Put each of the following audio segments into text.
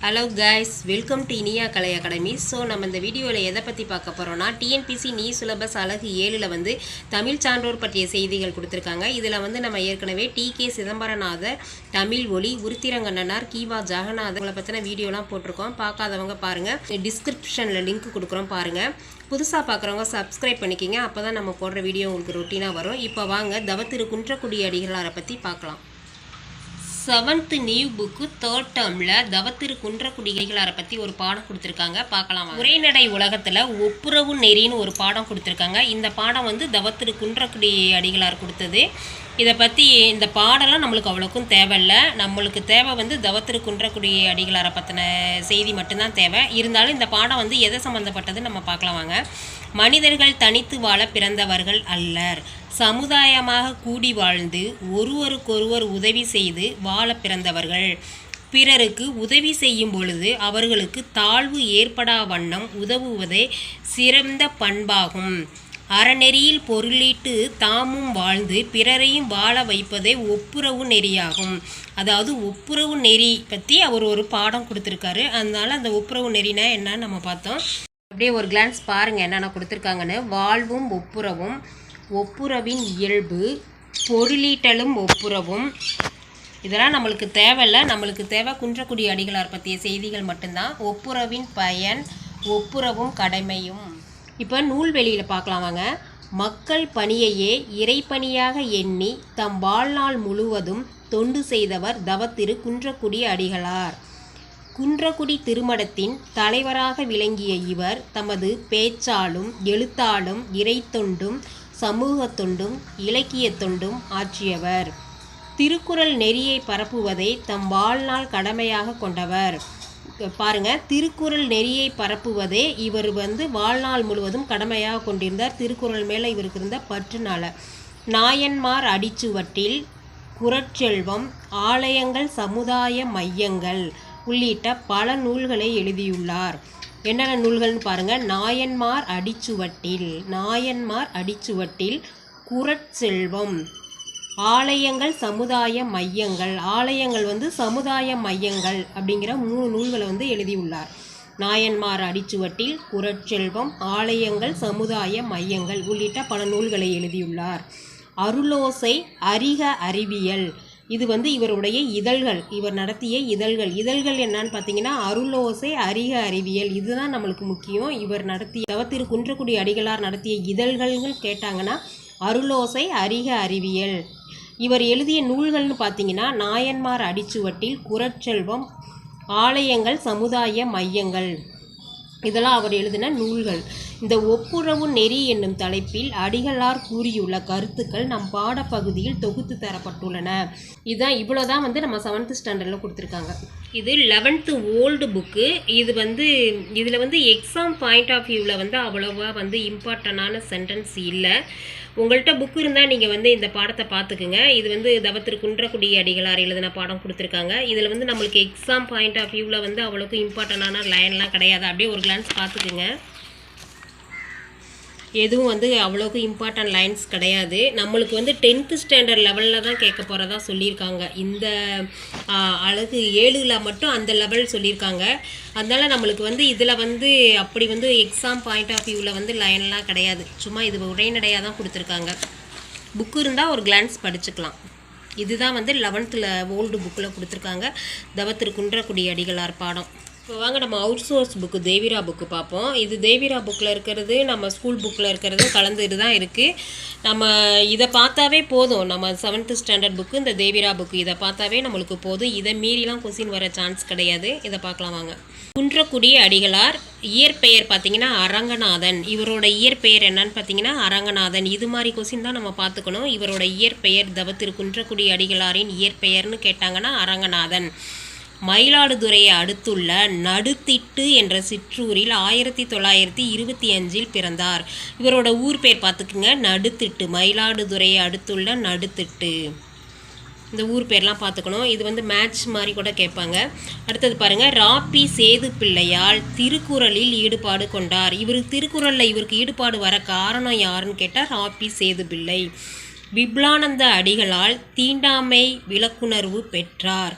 Hello guys, welcome to Iniya Kalai academy. So நம்ம இந்த வீடியோவில் எதை பற்றி பார்க்க போகிறோம்னா, டிஎன்பிசி நீ சிலபஸ் அழகு 7ல் வந்து தமிழ் சான்றோர் பற்றிய செய்திகள் கொடுத்துருக்காங்க. இதில் வந்து நம்ம ஏற்கனவே டி.கே. சிதம்பரநாதர், தமிழ் ஒளி, உருத்திரங்கண்ணனார், கீவா ஜெகநாதர் இவங்களை பற்றின வீடியோலாம் போட்டிருக்கோம். பார்க்காதவங்க பாருங்கள், டிஸ்கிரிப்ஷனில் லிங்க் கொடுக்குறோம் பாருங்கள். புதுசாக பார்க்குறவங்க சப்ஸ்கிரைப் பண்ணிக்கிங்க, அப்போ தான் நம்ம போடுற வீடியோ உங்களுக்கு ரொட்டீனாக வரும். இப்போ வாங்க தவத்திரு குன்றக்குடி அடிகளாரை பற்றி பார்க்கலாம். 7th நியூ புக்கு 3rd டேர்மில் தவத்திரு குன்றக்குடி அடிகளாரை பற்றி ஒரு பாடம் கொடுத்துருக்காங்க, பார்க்கலாம். உரைநடை உலகத்தில் ஒப்புரவு நெறின்னு ஒரு பாடம் கொடுத்துருக்காங்க. இந்த பாடம் வந்து தவத்திரு குன்றக்குடி அடிகளார் கொடுத்தது. இதை பற்றி இந்த பாடலாம் நம்மளுக்கு அவ்வளோக்கும் தேவையில்லை. நம்மளுக்கு தேவை வந்து தவத்திரு குன்றக்குடி அடிகளாரை பற்றின செய்தி மட்டும்தான் தேவை. இருந்தாலும் இந்த பாடம் வந்து எதை சம்மந்தப்பட்டது நம்ம பார்க்கலாம் வாங்க. மனிதர்கள் தனித்து வாழ பிறந்தவர்கள் அல்லர், சமுதாயமாக கூடி வாழ்ந்து ஒருவருக்கொருவர் உதவி செய்து வாழ பிறந்தவர்கள். பிறருக்கு உதவி செய்யும் பொழுது அவர்களுக்கு தாழ்வு ஏற்படா வண்ணம் உதவுவதே சிறந்த பண்பாகும். அறநெறியில் பொருளீட்டு தாமும் வாழ்ந்து பிறரையும் வாழ வைப்பதே ஒப்புரவு நெறியாகும். அதாவது ஒப்புரவு நெறி பற்றி அவர் ஒரு பாடம் கொடுத்துருக்காரு. அதனால அந்த ஒப்புரவு நெறினா என்னன்னு நம்ம பார்த்தோம். அப்படியே ஒரு கிளான்ஸ் பாருங்கள் என்னென்ன கொடுத்துருக்காங்கன்னு. வாழ்வும் ஒப்புரவும், ஒப்புரவின் இயல்பு, பொருளீட்டலும் ஒப்புரவும், இதெல்லாம் நம்மளுக்கு தேவையில்லை. நம்மளுக்கு தேவை குன்றக்குடி அடிகளார் பற்றிய செய்திகள் மட்டும்தான். ஒப்புரவின் பயன், ஒப்புரவும் கடமையும். இப்போ நூல்வெளியில் பார்க்கலாம் வாங்க. மக்கள் பணியையே இறைப்பணியாக எண்ணி தம் வாழ்நாள் முழுவதும் தொண்டு செய்தவர் தவத்திரு குன்றக்குடி அடிகளார். குன்றக்குடி திருமடத்தின் தலைவராக விளங்கிய இவர் தமது பேச்சாலும் எழுத்தாலும் இறைத்தொண்டும் சமூக தொண்டும் இலக்கிய தொண்டும் ஆற்றியவர். திருக்குறள் நெறியை பரப்புவதை தம் வாழ்நாள் கடமையாக கொண்டவர். பாருங்க, திருக்குறள் நெறியை பரப்புவதே இவர் வந்து வாழ்நாள் முழுவதும் கடமையாக கொண்டிருந்தார். திருக்குறள் மேலே இவருக்கு இருந்த பற்றுனால. நாயன்மார் அடிச்சுவட்டில், குறட்செல்வம், ஆலயங்கள், சமுதாய மையங்கள் உள்ளிட்ட பல நூல்களை எழுதியுள்ளார். என்னென்ன நூல்கள்னு பாருங்கள். நாயன்மார் அடிச்சுவட்டில், குறட்செல்வம், ஆலயங்கள், சமுதாய மையங்கள். ஆலயங்கள் வந்து சமுதாய மையங்கள் அப்படிங்கிற 3 நூல்களை வந்து எழுதியுள்ளார். நாயன்மார் அடிச்சுவட்டில், குறட்செல்வம், ஆலயங்கள், சமுதாய மையங்கள் உள்ளிட்ட பல நூல்களை எழுதியுள்ளார். அருளோசை, அறிக அறிவியல், இது வந்து இவருடைய இதழ்கள், இவர் நடத்திய இதழ்கள் என்னன்னு பார்த்தீங்கன்னா அருளோசை, அறிக அறிவியல். இதுதான் நம்மளுக்கு முக்கியம். இவர் நடத்திய தவத்திரு குன்றக்குடி அடிகளார் நடத்திய இதழ்கள்னு கேட்டாங்கன்னா அருளோசை, அறிக அறிவியல். இவர் எழுதிய நூல்கள்னு பார்த்தீங்கன்னா நாயன்மார் அடிச்சுவட்டில், குறட்செல்வம், ஆலயங்கள், சமுதாய மையங்கள், இதெல்லாம் அவர் எழுதின நூல்கள். இந்த ஒப்புரவு நெறி என்னும் தலைப்பில் அடிகளார் கூறியுள்ள கருத்துக்கள் நம் பாடப்பகுதியில் தொகுத்து தரப்பட்டுள்ளன. இதுதான் இவ்வளோதான் வந்து நம்ம 7th ஸ்டாண்டர்டில் கொடுத்துருக்காங்க. இது 11th ஓல்டு புக்கு. இது வந்து இதில் வந்து எக்ஸாம் பாயிண்ட் ஆஃப் வியூவில் வந்து அவ்வளோவா வந்து இம்பார்ட்டண்டான சென்டென்ஸ் இல்லை. உங்கள்கிட்ட புக்கு இருந்தால் நீங்கள் வந்து இந்த பாடத்தை பார்த்துக்குங்க. இது வந்து தவத்திரு குன்றக்குடி அடிகளார் எழுதின பாடம் கொடுத்துருக்காங்க. இதில் வந்து நம்மளுக்கு எக்ஸாம் பாயிண்ட் ஆஃப் வியூவில் வந்து அவ்வளோக்கு இம்பார்ட்டண்டான லைன்லாம் கிடையாது. அப்படியே ஒரு கிளான்ஸ் பார்த்துக்குங்க. எதுவும் வந்து அவ்வளோக்கு இம்பார்ட்டன்ட் லைன்ஸ் கிடையாது. நம்மளுக்கு வந்து 10th ஸ்டாண்டர்ட் லெவலில் தான் கேட்க போகிறதா சொல்லியிருக்காங்க. இந்த அழகு 7ல் மட்டும் அந்த லெவல் சொல்லியிருக்காங்க. அதனால் நம்மளுக்கு வந்து இதில் வந்து அப்படி வந்து எக்ஸாம் பாயிண்ட் ஆஃப் வியூவில் வந்து லைன்லாம் கிடையாது. சும்மா இது உரைநடையாக தான் கொடுத்துருக்காங்க. புக்கு இருந்தால் ஒரு கிளான்ஸ் படிச்சுக்கலாம். இதுதான் வந்து 11th ஓல்டு புக்கில் கொடுத்துருக்காங்க தவத்திரு குன்றக்குடி அடிகளார் பாடம். இப்போ வாங்க நம்ம அவுட் சோர்ஸ் புக்கு தேவிரா புக்கு பார்ப்போம். இது தேவிரா புக்கில் இருக்கிறது நம்ம ஸ்கூல் புக்கில் இருக்கிறது கலந்துட்டு தான் இருக்குது. நம்ம இதை பார்த்தாவே போதும். நம்ம 7th ஸ்டாண்டர்ட் புக்கு இந்த தேவிரா புக்கு இதை பார்த்தாவே நம்மளுக்கு போதும். இதை மீறிலாம் கொஸ்டின் வர சான்ஸ் கிடையாது. இதை பார்க்கலாம் வாங்க. குன்றக்குடி அடிகளார் இயற்பெயர் பார்த்தீங்கன்னா அரங்கநாதன். இவரோட இயற்பெயர் என்னன்னு பார்த்தீங்கன்னா அரங்கநாதன். இது மாதிரி கொஸ்டின் தான் நம்ம பார்த்துக்கணும். இவரோட இயற்பெயர் தவத்திரு குன்றக்குடி அடிகளாரின் இயற்பெயர்னு கேட்டாங்கன்னா அரங்கநாதன். மயிலாடுதுறையை அடுத்துள்ள நடுத்திட்டு என்ற சிற்றூரில் 1925 பிறந்தார். இவரோட ஊர் பேர் பார்த்துக்குங்க, நடுத்திட்டு. மயிலாடுதுறையை அடுத்துள்ள நடுத்திட்டு. இந்த ஊர் பேர்லாம் பார்த்துக்கணும். இது வந்து மேட்ச் மாதிரி கூட கேட்பாங்க. அடுத்தது பாருங்கள். ராப்பி சேது பிள்ளையால் திருக்குறளில் ஈடுபாடு கொண்டார். திருக்குறளில் இவருக்கு ஈடுபாடு வர காரணம் யாருன்னு கேட்டால் ராப்பி சேது பிள்ளை. விப்லானந்த அடிகளால் தீண்டாமை விளக்குணர்வு பெற்றார்.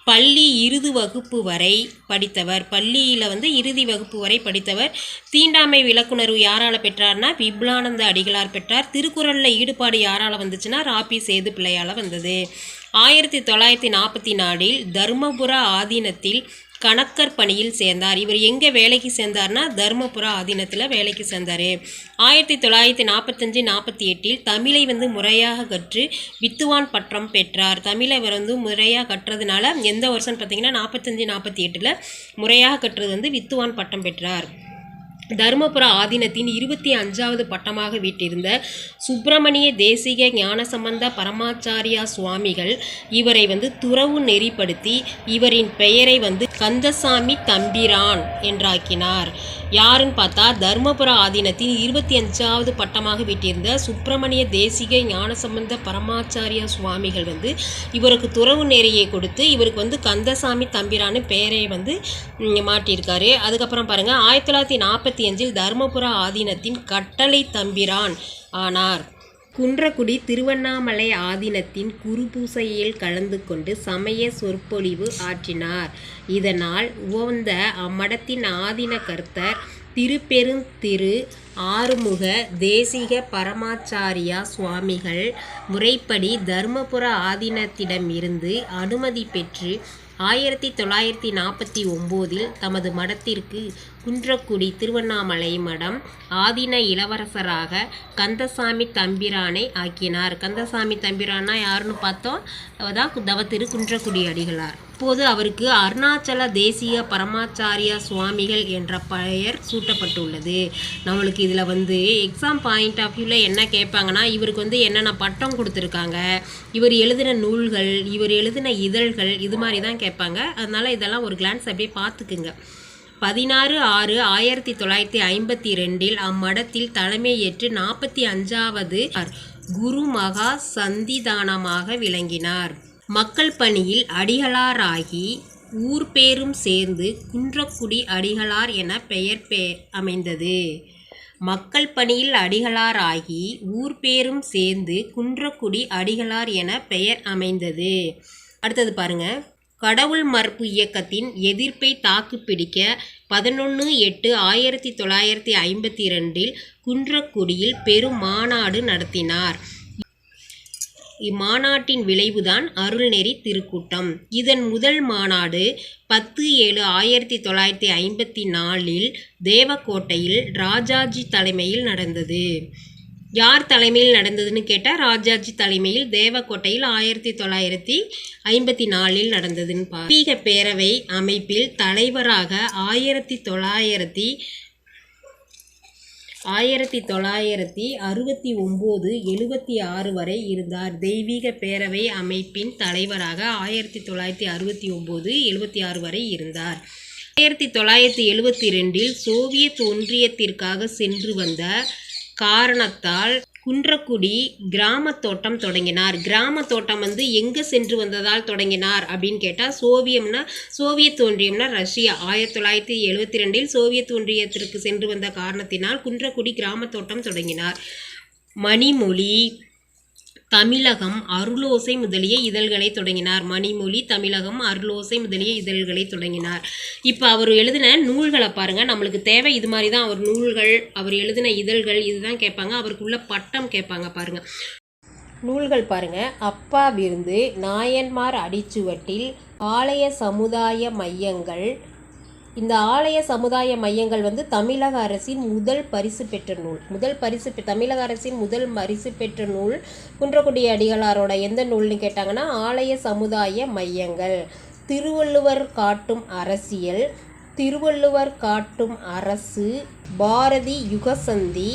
பள்ளி இறுதி வகுப்பு வரை படித்தவர். பள்ளியில் வந்து இறுதி வகுப்பு வரை படித்தவர். தீண்டாமை விளக்குணர்வு யாரால் பெற்றார்னா விபுலானந்த அடிகளார் பெற்றார். திருக்குறளில் ஈடுபாடு யாரால் வந்துச்சுன்னா ராபி சேது பிள்ளையால் வந்தது. 1944 தர்மபுர ஆதீனத்தில் கணக்கர் பணியில் சேர்ந்தார். இவர் எங்கே வேலைக்கு சேர்ந்தார்னா தர்மபுர ஆதீனத்தில் வேலைக்கு சேர்ந்தார். 1945-48 தமிழை வந்து முறையாக கற்று வித்துவான் பட்டம் பெற்றார். தமிழை இவர் வந்து முறையாக கற்றதுனால எந்த வருஷம்னு பார்த்தீங்கன்னா 45-48 முறையாக கற்றது வந்து வித்துவான் பட்டம் பெற்றார். தர்மபுர ஆதீனத்தின் 25வது பட்டமாக வீட்டிருந்த சுப்பிரமணிய தேசிக ஞானசம்பந்த பரமாச்சாரியா சுவாமிகள் இவரை வந்து துறவு நெறிப்படுத்தி இவரின் பெயரை வந்து கந்தசாமி தம்பிரான் என்றாக்கினார். யாருன்னு பார்த்தா தர்மபுர ஆதீனத்தின் 25வது பட்டமாக வீட்டிருந்த சுப்பிரமணிய தேசிக ஞானசம்பந்த பரமாச்சாரியா சுவாமிகள் வந்து இவருக்கு துறவு நெறியை கொடுத்து இவருக்கு வந்து கந்தசாமி தம்பிரான்னு பெயரை வந்து மாட்டியிருக்காரு. அதுக்கப்புறம் பாருங்கள் 1945 தர்மபுர ஆதீனத்தின் கட்டளை தம்பிரான் ஆனார். குன்றக்குடி திருவண்ணாமலை ஆதீனத்தின் குருபூசையில் கலந்து கொண்டு சமய சொற்பொழிவு ஆற்றினார். இதனால் உவந்த அம்மடத்தின் ஆதீன கர்த்தர் திருப்பெருந்திரு ஆறுமுக தேசிக பரமாச்சாரியா சுவாமிகள் முறைப்படி தர்மபுர ஆதீனத்திடமிருந்து அனுமதி பெற்று 1949 தமது மடத்திற்கு குன்றக்குடி திருவண்ணாமலை மடம் ஆதீன இளவரசராக கந்தசாமி தம்பிரானை ஆக்கினார். கந்தசாமி தம்பிரானா யாருன்னு பார்த்தோம், அதான் தவத்திரு குன்றக்குடி அடிகளார். இப்போது அவருக்கு அருணாச்சல தேசிய பரமாச்சாரியா சுவாமிகள் என்ற பெயர் சூட்டப்பட்டுள்ளது. நம்மளுக்கு இதில் வந்து எக்ஸாம் பாயிண்ட் ஆஃப் வியூவில் என்ன கேட்பாங்கன்னா இவருக்கு வந்து என்னென்ன பட்டம் கொடுத்துருக்காங்க, இவர் எழுதின நூல்கள், இவர் எழுதின இதழ்கள், இது மாதிரி தான் கேட்பாங்க. அதனால் இதெல்லாம் ஒரு கிளான்ஸ் அப்படியே பார்த்துக்குங்க. 16/6/1952 அம்மடத்தில் தலைமையேற்று 45வது குரு மகா சந்திதானமாக விளங்கினார். மக்கள் பணியில் அடிகளாராகி ஊர் பேரும் சேர்ந்து குன்றக்குடி அடிகளார் என பெயர் அமைந்தது. மக்கள் பணியில் அடிகளாராகி ஊர் பேரும் சேர்ந்து குன்றக்குடி அடிகளார் என பெயர் அமைந்தது. அடுத்தது பாருங்க, கடவுள் மறுப்பு இயக்கத்தின் எதிர்ப்பை தாக்குப்பிடிக்க 11/8/1952 குன்றக்குடியில் பெரும் மாநாடு நடத்தினார். இம்மாநாட்டின் விளைவுதான் அருள்நெறி திருக்கூட்டம். இதன் முதல் மாநாடு 10/7/1954 தேவக்கோட்டையில் ராஜாஜி தலைமையில் நடந்தது. யார் தலைமையில் நடந்ததுன்னு கேட்டால் ராஜாஜி தலைமையில் தேவக்கோட்டையில் 1954 நடந்ததுன்னு தெய்வீக பேரவை அமைப்பில் தலைவராக 1969-76 வரை இருந்தார். தெய்வீக பேரவை அமைப்பின் தலைவராக 1969-76 வரை இருந்தார். 1972 சோவியத் ஒன்றியத்திற்காக சென்று வந்த காரணத்தால் குன்றக்குடி கிராம தோட்டம் தொடங்கினார். கிராம தோட்டம் வந்து எங்கே சென்று வந்ததால் தொடங்கினார் அப்படின்னு கேட்டால் சோவியத் ஒன்றியம்னா ரஷ்யா. 1972 சோவியத் ஒன்றியத்திற்கு சென்று வந்த காரணத்தினால் குன்றக்குடி கிராம தோட்டம் தொடங்கினார். மணிமொழி, தமிழகம், அருளோசை முதலிய இதழ்களை தொடங்கினார். மணிமொழி, தமிழகம், அருளோசை முதலிய இதழ்களை தொடங்கினார். இப்போ அவர் எழுதின நூல்களை பாருங்கள், நம்மளுக்கு தேவை இது மாதிரி தான். அவர் நூல்கள், அவர் எழுதின இதழ்கள் இதுதான் கேட்பாங்க. அவருக்குள்ள பட்டம் கேட்பாங்க பாருங்கள். நூல்கள் பாருங்கள், அப்பா விருந்து, நாயன்மார் அடிச்சுவட்டில், ஆலய சமுதாய மையங்கள். இந்த ஆலய சமுதாய மையங்கள் வந்து தமிழக அரசின் முதல் பரிசு பெற்ற நூல். தமிழக அரசின் முதல் பரிசு பெற்ற நூல் குன்றக்குடி அடிகளாரோட எந்த நூல்னு கேட்டாங்கன்னா ஆலய சமுதாய மையங்கள். திருவள்ளுவர் காட்டும் அரசியல், திருவள்ளுவர் காட்டும் அரசு, பாரதி யுகசந்தி,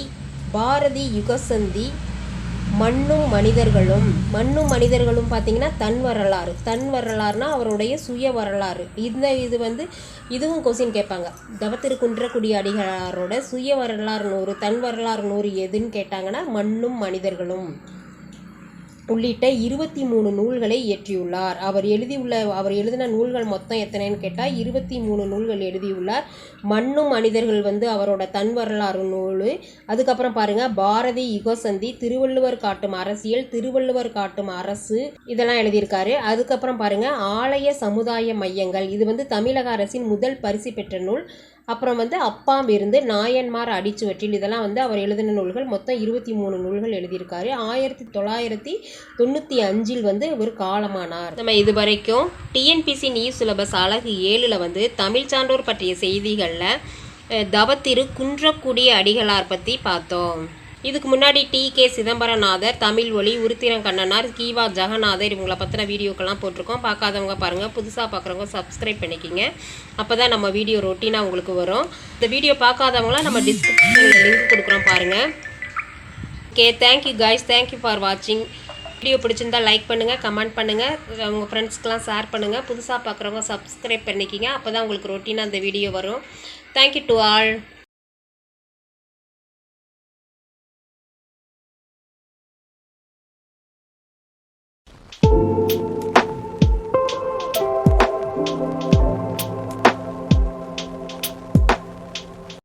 மண்ணும் மனிதர்களும் பார்த்தீங்கன்னா தன் வரலாறுனா அவருடைய சுய வரலாறு. இதுவும் கொஸ்டின் கேட்பாங்க. தவத்திரு குன்றக்குடி அடிகளாரோட சுய வரலாறு நூறு, தன் வரலாறு நூறு எதுன்னு கேட்டாங்கன்னா மண்ணும் மனிதர்களும். உள்ளிட்ட 23 நூல்களை இயற்றியுள்ளார். அவர் எழுதின நூல்கள் மொத்தம் எத்தனைன்னு கேட்டால் 23 நூல்கள் எழுதியுள்ளார். மண்ணும் மனிதர்கள் வந்து அவரோட தன் வரலாறு நூல். அதுக்கப்புறம் பாருங்க, பாரதி யுகசந்தி, திருவள்ளுவர் காட்டும் அரசியல், திருவள்ளுவர் காட்டும் அரசு, இதெல்லாம் எழுதியிருக்காரு. அதுக்கப்புறம் பாருங்க, ஆலய சமுதாய மையங்கள், இது வந்து தமிழக அரசின் முதல் பரிசு பெற்ற நூல். அப்புறம் வந்து அப்பாம் இருந்து நாயன்மார் அடிச்சுவற்றில், இதெல்லாம் வந்து அவர் எழுதின நூல்கள். மொத்தம் 23 நூல்கள் எழுதியிருக்காரு. 1995 வந்து இவர் காலமானார். நம்ம இது வரைக்கும் டிஎன்பிசி நியூ சிலபஸ் அலகு 7ல் வந்து தமிழ் சான்றோர் பற்றிய செய்திகளில் தவத்திரு குன்றக்குடி அடிகளார் பற்றி பார்த்தோம். இதுக்கு முன்னாடி டி.கே. சிதம்பரநாதர், தமிழ் ஒளி, உருத்திரங்கண்ணனார், கீவா ஜெகநாதர், இவங்களை பற்றின வீடியோக்கெல்லாம் போட்டிருக்கோம். பார்க்காதவங்க பாருங்கள், புதுசாக பார்க்குறவங்க சப்ஸ்கிரைப் பண்ணிக்கிங்க. அப்போ தான் நம்ம வீடியோ ரொட்டீனாக உங்களுக்கு வரும். இந்த வீடியோ பார்க்காதவங்களாம் நம்ம டிஸ்கிரிப்ஷனில் லிங்க் கொடுக்குறோம் பாருங்கள். Okay, thank you guys, thank you for வாட்சிங். வீடியோ பிடிச்சிருந்தால் லைக் பண்ணுங்கள், கமெண்ட் பண்ணுங்கள், உங்கள் ஃப்ரெண்ட்ஸ்க்கெலாம் ஷேர் பண்ணுங்கள். புதுசாக பார்க்குறவங்க சப்ஸ்கிரைப் பண்ணிக்கிங்க. அப்போ தான் உங்களுக்கு ரொட்டீனாக அந்த வீடியோ வரும். Thank you to all.